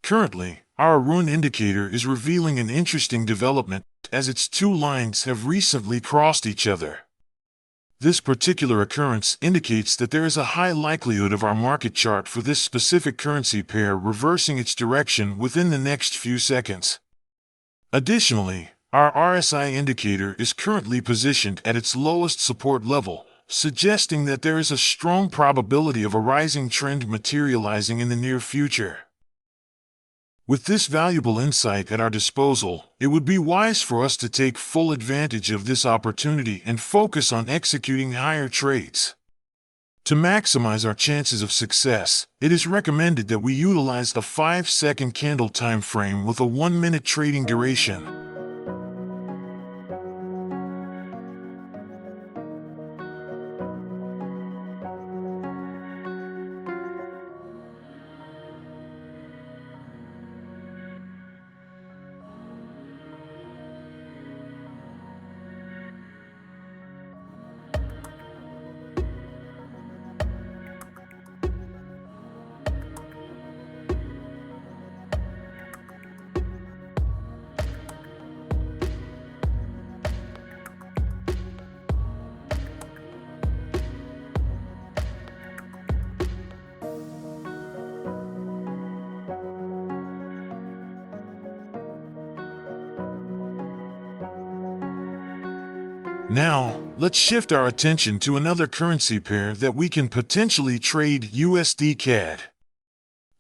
Currently, our Aroon indicator is revealing an interesting development as its two lines have recently crossed each other. This particular occurrence indicates that there is a high likelihood of our market chart for this specific currency pair reversing its direction within the next few seconds. Additionally, our RSI indicator is currently positioned at its lowest support level, suggesting that there is a strong probability of a rising trend materializing in the near future. With this valuable insight at our disposal, it would be wise for us to take full advantage of this opportunity and focus on executing higher trades. To maximize our chances of success, it is recommended that we utilize a 5-second candle time frame with a 1-minute trading duration. Now, let's shift our attention to another currency pair that we can potentially trade: USD CAD.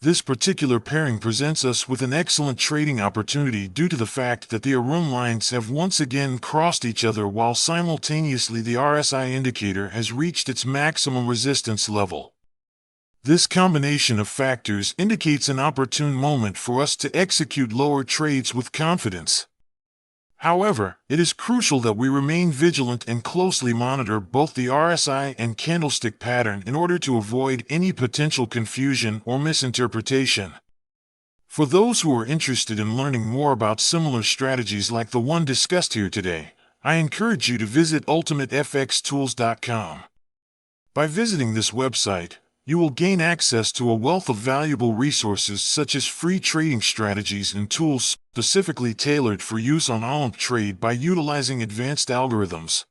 This particular pairing presents us with an excellent trading opportunity due to the fact that the Aroon lines have once again crossed each other while simultaneously the RSI indicator has reached its maximum resistance level. This combination of factors indicates an opportune moment for us to execute lower trades with confidence. However, it is crucial that we remain vigilant and closely monitor both the RSI and candlestick pattern in order to avoid any potential confusion or misinterpretation. For those who are interested in learning more about similar strategies like the one discussed here today, I encourage you to visit ultimatefxtools.com. By visiting this website, you will gain access to a wealth of valuable resources such as free trading strategies and tools specifically tailored for use on Olymp Trade by utilizing advanced algorithms.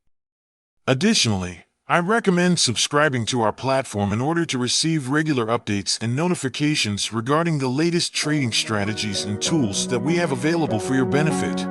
Additionally, I recommend subscribing to our platform in order to receive regular updates and notifications regarding the latest trading strategies and tools that we have available for your benefit.